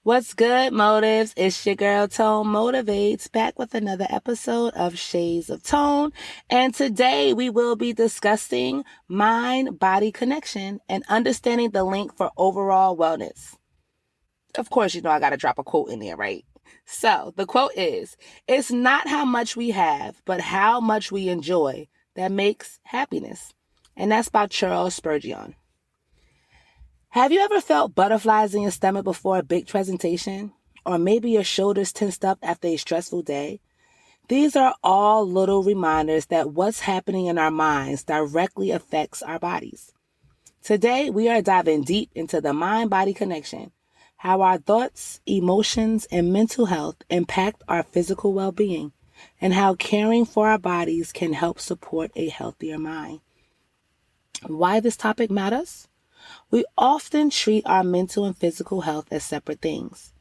What's good, Motives? It's your girl, Tone Motivates, back with another episode of Shades of Tone. And today we will be discussing mind-body connection and understanding the link for overall wellness. Of course, you know I got to drop a quote in there, right? So the quote is, "It's not how much we have, but how much we enjoy that makes happiness." And that's by Charles Spurgeon. Have you ever felt butterflies in your stomach before a big presentation? Or maybe your shoulders tensed up after a stressful day? These are all little reminders that what's happening in our minds directly affects our bodies. Today, we are diving deep into the mind-body connection, how our thoughts, emotions, and mental health impact our physical well-being, and how caring for our bodies can help support a healthier mind. Why this topic matters? We often treat our mental and physical health as separate things,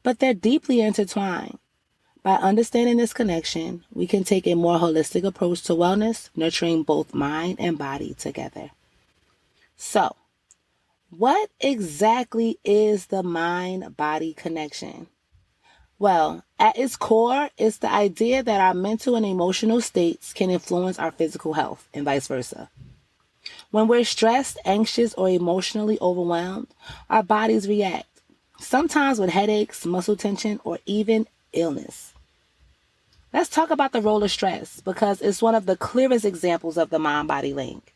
but they're deeply intertwined. By understanding this connection, we can take a more holistic approach to wellness, nurturing both mind and body together. So, what exactly is the mind-body connection? Well, at its core, it's the idea that our mental and emotional states can influence our physical health and vice versa. When we're stressed, anxious, or emotionally overwhelmed, our bodies react, sometimes with headaches, muscle tension, or even illness. Let's talk about the role of stress because it's one of the clearest examples of the mind-body link.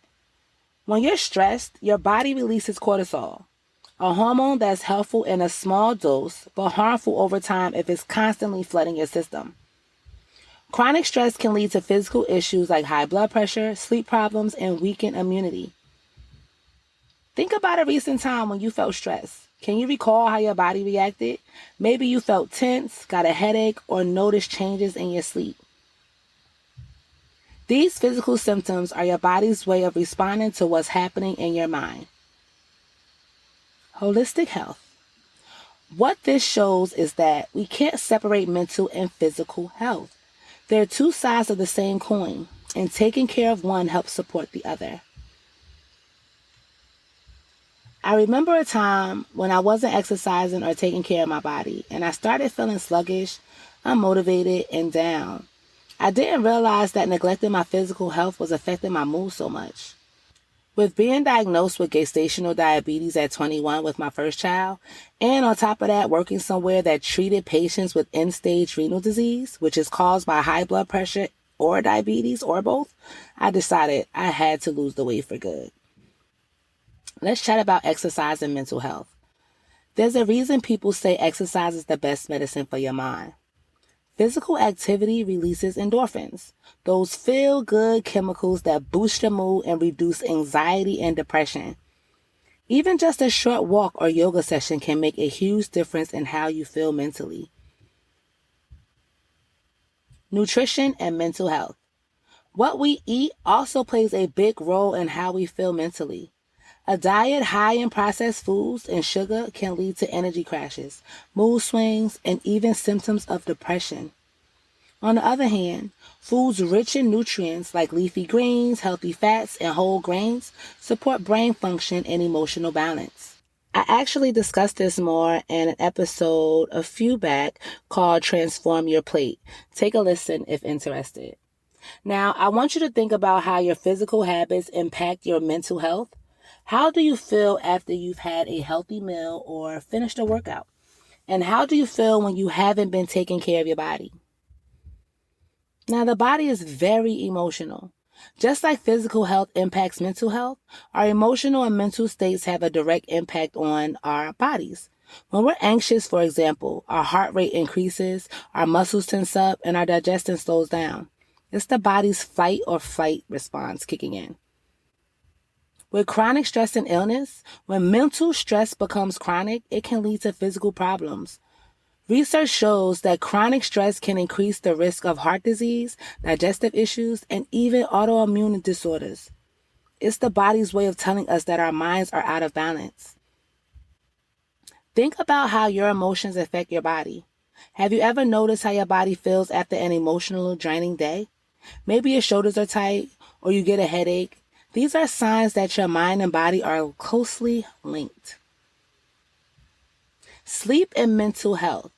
When you're stressed, your body releases cortisol, a hormone that's helpful in a small dose but harmful over time if it's constantly flooding your system. Chronic stress can lead to physical issues like high blood pressure, sleep problems, and weakened immunity. Think about a recent time when you felt stressed. Can you recall how your body reacted? Maybe you felt tense, got a headache, or noticed changes in your sleep. These physical symptoms are your body's way of responding to what's happening in your mind. Holistic health. What this shows is that we can't separate mental and physical health. They're two sides of the same coin, and taking care of one helps support the other. I remember a time when I wasn't exercising or taking care of my body, and I started feeling sluggish, unmotivated, and down. I didn't realize that neglecting my physical health was affecting my mood so much. With being diagnosed with gestational diabetes at 21 with my first child, and on top of that, working somewhere that treated patients with end-stage renal disease, which is caused by high blood pressure or diabetes or both, I decided I had to lose the weight for good. Let's chat about exercise and mental health. There's a reason people say exercise is the best medicine for your mind. Physical activity releases endorphins, those feel-good chemicals that boost your mood and reduce anxiety and depression. Even just a short walk or yoga session can make a huge difference in how you feel mentally. Nutrition and mental health. What we eat also plays a big role in how we feel mentally. A diet high in processed foods and sugar can lead to energy crashes, mood swings, and even symptoms of depression. On the other hand, foods rich in nutrients like leafy greens, healthy fats, and whole grains support brain function and emotional balance. I actually discussed this more in an episode a few back called Transform Your Plate. Take a listen if interested. Now, I want you to think about how your physical habits impact your mental health. How do you feel after you've had a healthy meal or finished a workout? And how do you feel when you haven't been taking care of your body? Now, the body is very emotional. Just like physical health impacts mental health, our emotional and mental states have a direct impact on our bodies. When we're anxious, for example, our heart rate increases, our muscles tense up, and our digestion slows down. It's the body's fight or flight response kicking in. With chronic stress and illness, when mental stress becomes chronic, it can lead to physical problems. Research shows that chronic stress can increase the risk of heart disease, digestive issues, and even autoimmune disorders. It's the body's way of telling us that our minds are out of balance. Think about how your emotions affect your body. Have you ever noticed how your body feels after an emotional, draining day? Maybe your shoulders are tight or you get a headache. These are signs that your mind and body are closely linked. Sleep and mental health.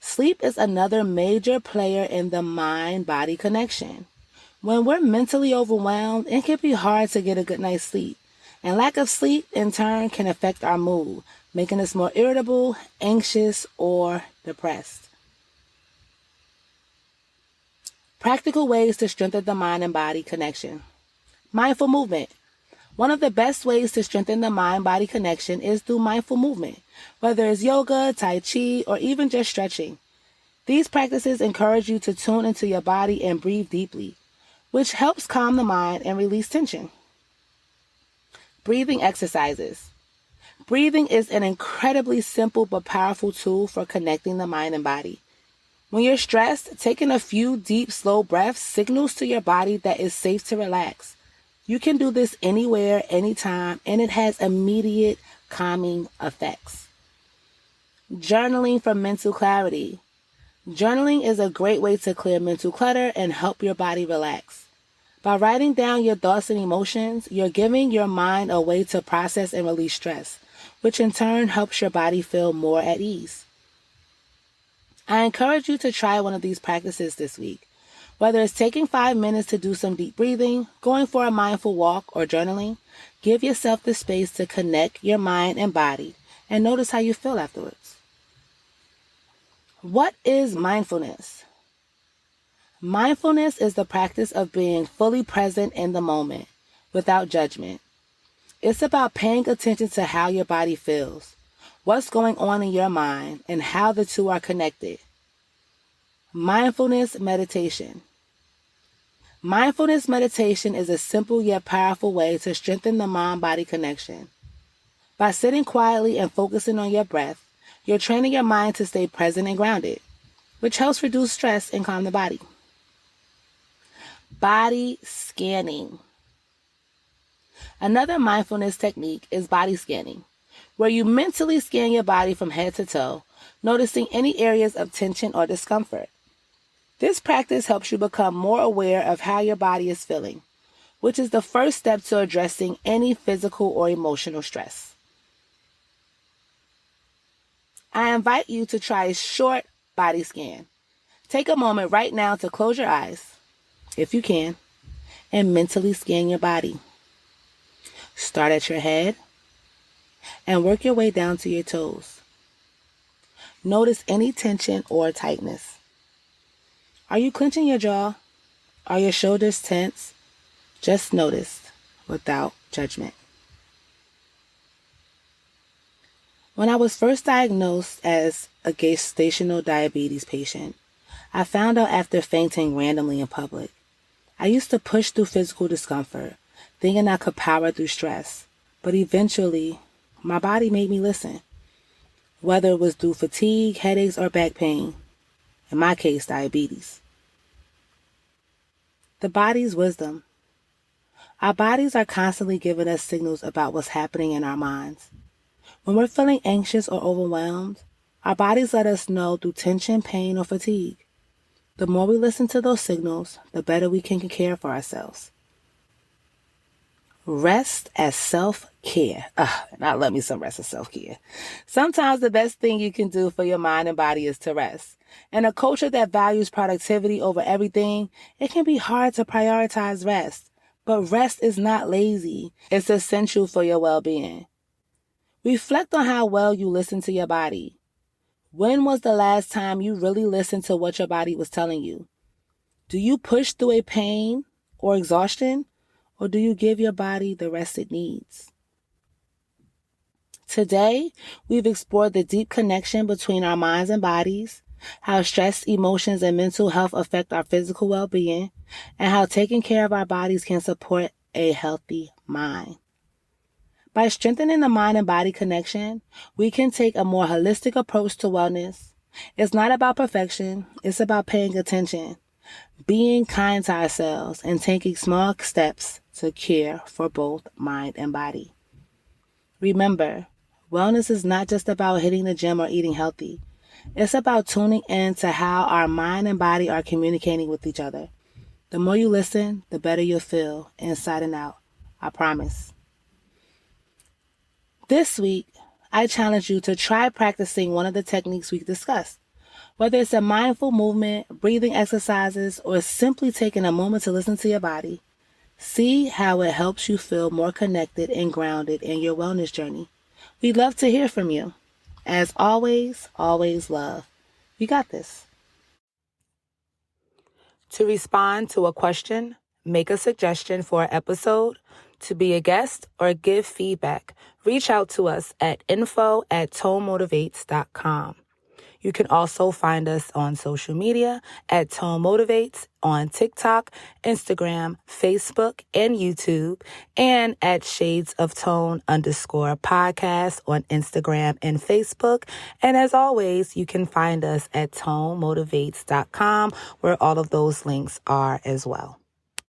Sleep is another major player in the mind-body connection. When we're mentally overwhelmed, it can be hard to get a good night's sleep. And lack of sleep, in turn, can affect our mood, making us more irritable, anxious, or depressed. Practical ways to strengthen the mind and body connection. Mindful movement. One of the best ways to strengthen the mind-body connection is through mindful movement, whether it's yoga, tai chi, or even just stretching. These practices encourage you to tune into your body and breathe deeply, which helps calm the mind and release tension. Breathing exercises. Breathing is an incredibly simple but powerful tool for connecting the mind and body. When you're stressed, taking a few deep, slow breaths signals to your body that it's safe to relax. You can do this anywhere, anytime, and it has immediate calming effects. Journaling for mental clarity. Journaling is a great way to clear mental clutter and help your body relax. By writing down your thoughts and emotions, you're giving your mind a way to process and release stress, which in turn helps your body feel more at ease. I encourage you to try one of these practices this week. Whether it's taking 5 minutes to do some deep breathing, going for a mindful walk, or journaling, give yourself the space to connect your mind and body and notice how you feel afterwards. What is mindfulness? Mindfulness is the practice of being fully present in the moment, without judgment. It's about paying attention to how your body feels, what's going on in your mind, and how the two are connected. Mindfulness meditation. Mindfulness meditation is a simple yet powerful way to strengthen the mind-body connection. By sitting quietly and focusing on your breath, you're training your mind to stay present and grounded, which helps reduce stress and calm the body. Body scanning. Another mindfulness technique is body scanning, where you mentally scan your body from head to toe, noticing any areas of tension or discomfort. This practice helps you become more aware of how your body is feeling, which is the first step to addressing any physical or emotional stress. I invite you to try a short body scan. Take a moment right now to close your eyes, if you can, and mentally scan your body. Start at your head and work your way down to your toes. Notice any tension or tightness. Are you clenching your jaw? Are your shoulders tense? Just notice without judgment. When I was first diagnosed as a gestational diabetes patient, I found out after fainting randomly in public. I used to push through physical discomfort, thinking I could power through stress, but eventually, my body made me listen. Whether it was through fatigue, headaches, or back pain, in my case, diabetes. The body's wisdom. Our bodies are constantly giving us signals about what's happening in our minds. When we're feeling anxious or overwhelmed, our bodies let us know through tension, pain, or fatigue. The more we listen to those signals, the better we can care for ourselves. Rest as self-care. And I love me some rest as self-care. Sometimes the best thing you can do for your mind and body is to rest. In a culture that values productivity over everything, it can be hard to prioritize rest. But rest is not lazy. It's essential for your well-being. Reflect on how well you listen to your body. When was the last time you really listened to what your body was telling you? Do you push through a pain or exhaustion, or do you give your body the rest it needs? Today, we've explored the deep connection between our minds and bodies, how stress, emotions, and mental health affect our physical well-being, and how taking care of our bodies can support a healthy mind. By strengthening the mind and body connection, we can take a more holistic approach to wellness, It's not about perfection. It's about paying attention, being kind to ourselves, and taking small steps to care for both mind and body. Remember, wellness is not just about hitting the gym or eating healthy. It's about tuning in to how our mind and body are communicating with each other. The more you listen, the better you'll feel inside and out. I promise. This week, I challenge you to try practicing one of the techniques we discussed. Whether it's a mindful movement, breathing exercises, or simply taking a moment to listen to your body, see how it helps you feel more connected and grounded in your wellness journey. We'd love to hear from you. As always, always love. You got this. To respond to a question, make a suggestion for an episode, to be a guest, or give feedback, reach out to us at info@tonemotivates.com. You can also find us on social media at Tone Motivates on TikTok, Instagram, Facebook, and YouTube, and at Shades of Tone _podcast on Instagram and Facebook. And as always, you can find us at tonemotivates.com, where all of those links are as well.